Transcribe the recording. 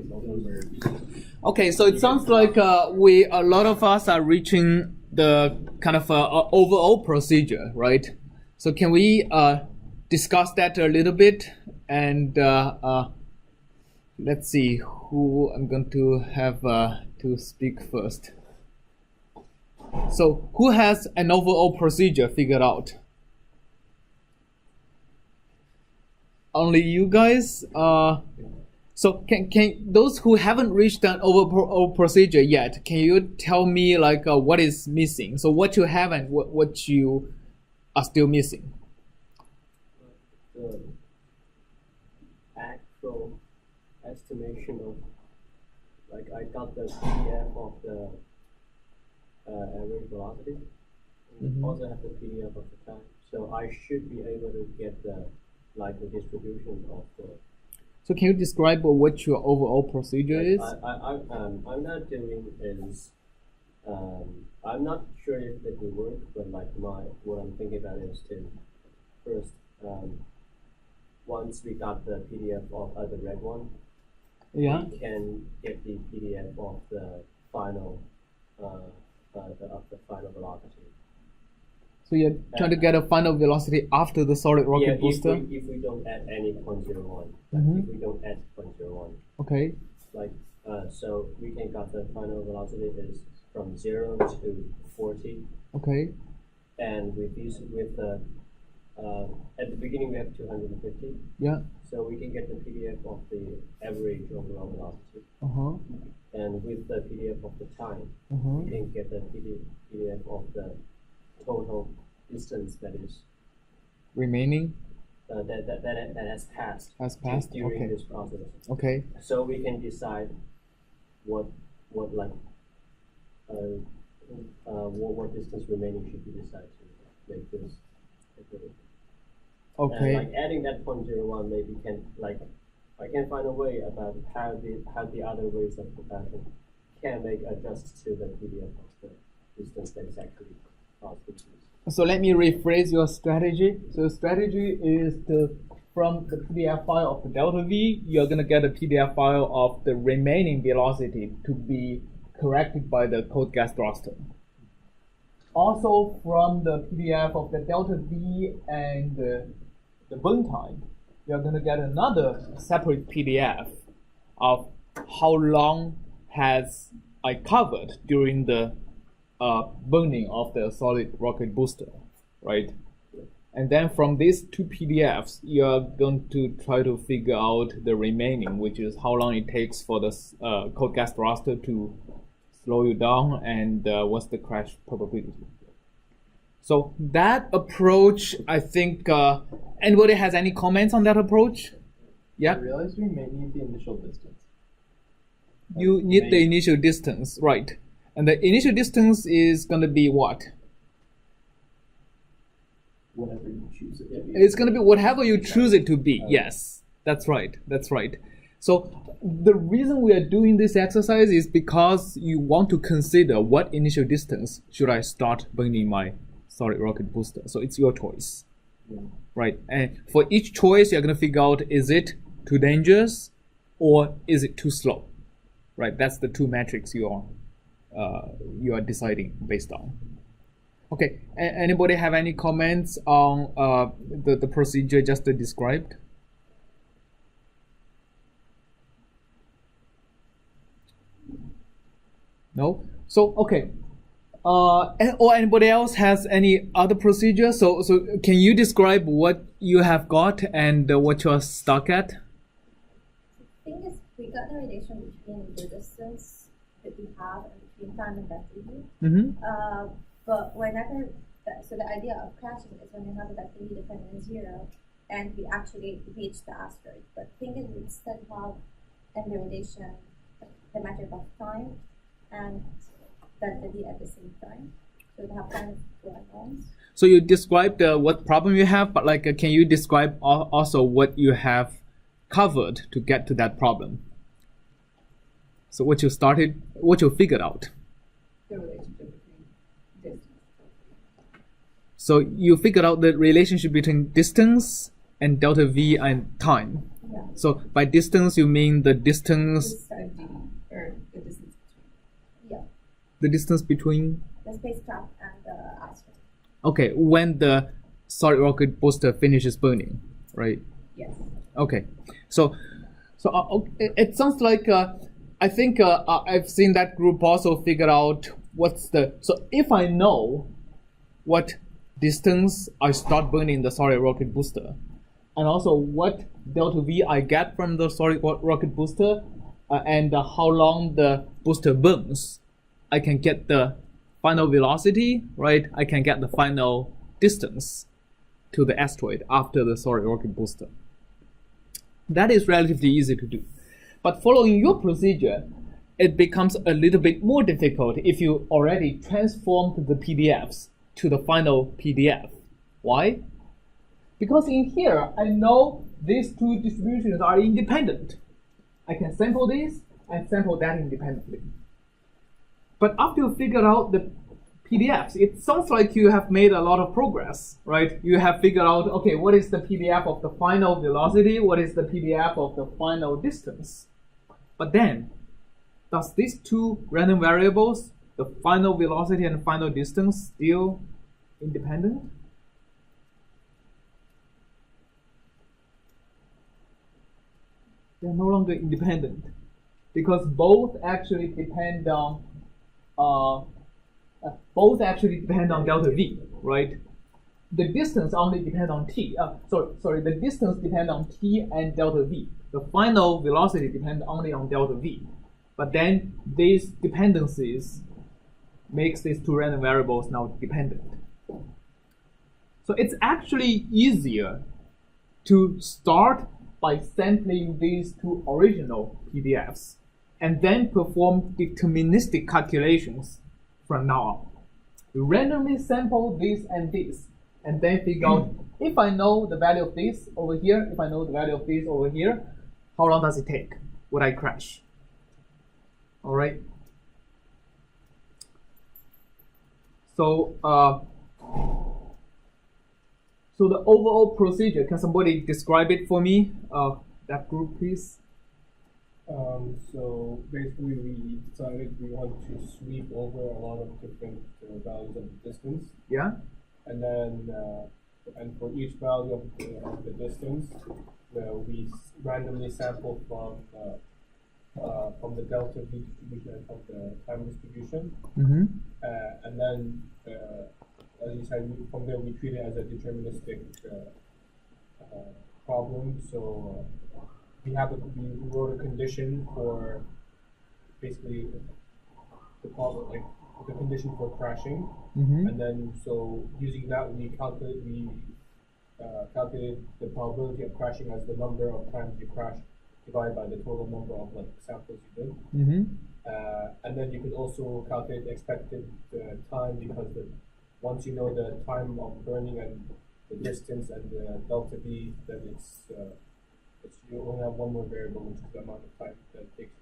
is also merged. Okay, so it sounds like a lot of us are reaching the kind of overall procedure, right? So can we discuss that a little bit? And let's see who I'm going to have to speak first. So who has an overall procedure figured out? Only you guys? So can those who haven't reached an overall procedure yet, can you tell me like what is missing? So what you have and what you are still missing? The actual estimation of, like, I got the PDF of the average velocity. Mm-hmm. Also have the PDF of the time, so I should be able to get the distribution of the. So can you describe what your overall procedure is? I'm not doing is, I'm not sure if it will work, but like what I'm thinking about is to first, once we got the PDF of the red one, Yeah. we can get the PDF of the final, of the final velocity. So you're trying to get a final velocity after the solid rocket booster? If we don't add any 0.01, Mm-hmm. if we don't add 0.01. Okay. Like, so we can get the final velocity is from 0 to 40. Okay. And with the, at the beginning we have 250. Yeah. So we can get the PDF of the average overall velocity. Uh-huh. And with the PDF of the time, Uh-huh. we can get the PDF of the total distance that is Remaining? that has passed. Has passed? During Okay. this process. Okay. So we can decide what distance remaining should we decide to make this. Okay. And like adding that 0.01 maybe can, like, I can find a way about how the other ways of comparison can make adjust to the PDF of the distance that is actually possible. So let me rephrase your strategy. So the strategy is from the PDF file of the delta V, you're going to get a PDF file of the remaining velocity to be corrected by the cold gas thruster. Also from the PDF of the delta V and the burn time, you're going to get another separate PDF of how long has I covered during the burning of the solid rocket booster, right? And then from these two PDFs, you're going to try to figure out the remaining, which is how long it takes for the cold gas thruster to slow you down and what's the crash probability. So that approach, I think, anybody has any comments on that approach? Yeah? I realize we may need the initial distance. You need the initial distance, right? And the initial distance is going to be what? Whatever you choose it to be. It's going to be whatever you choose it to be. Yes, that's right. That's right. So the reason we are doing this exercise is because you want to consider what initial distance should I start burning my solid rocket booster. So it's your choice, right? And for each choice, you're going to figure out, is it too dangerous or is it too slow, right? That's the two metrics you are deciding based on. Okay, anybody have any comments on the procedure just described? No? So, okay. Or anybody else has any other procedure? So can you describe what you have got and what you're stuck at? The thing is, we got the relation between the distance that we have and between time and density. Mm-hmm. But whenever, so the idea of crashing is when you have a density dependent on 0 and we actually reach the asteroid. But the thing is, we instead have in the relation the metric of time and density at the same time. So we have kind of two unknowns. So you described what problem you have, but like, can you describe also what you have covered to get to that problem? So what you figured out. The relationship between distance. So you figured out the relationship between distance and delta V and time. Yeah. So by distance, you mean the distance The distance between. The spacecraft and the asteroid. Okay, when the solid rocket booster finishes burning, right? Yes. Okay, so it sounds like I think I've seen that group also figure out what's the. So if I know what distance I start burning the solid rocket booster, and also what delta V I get from the solid rocket booster, and how long the booster burns, I can get the final velocity, right? I can get the final distance to the asteroid after the solid rocket booster. That is relatively easy to do. But following your procedure, it becomes a little bit more difficult if you already transformed the PDFs to the final PDF. Why? Because in here, I know these two distributions are independent. I can sample this and sample that independently. But after you figure out the PDFs, it sounds like you have made a lot of progress, right? You have figured out, okay, what is the PDF of the final velocity? What is the PDF of the final distance? But then, does these two random variables, the final velocity and final distance, still independent? They're no longer independent because both actually depend on delta V, right? The distance only depends on t. The distance depends on t and delta V. The final velocity depends only on delta V. But then these dependencies makes these two random variables now dependent. So it's actually easier to start by sampling these two original PDFs and then perform deterministic calculations from now on. You randomly sample this and this, and then figure out if I know the value of this over here, if I know the value of this over here, how long does it take? Would I crash? All right. So, so the overall procedure, can somebody describe it for me? That group, please. So basically, we decided we want to sweep over a lot of different values of the distance. Yeah. And then, and for each value of the distance, we randomly sample from the delta V distribution and from the time distribution. Mm-hmm. And then, as you said, from there we treat it as a deterministic problem. So we wrote a condition for basically the problem, like the condition for crashing. Mm-hmm. And then, so using that, we calculate the probability of crashing as the number of times you crash divided by the total number of samples you did. Mm-hmm. And then you can also calculate the expected time, because once you know the time of burning and the distance and the delta V, then you only have one more variable, which is the amount of time that it takes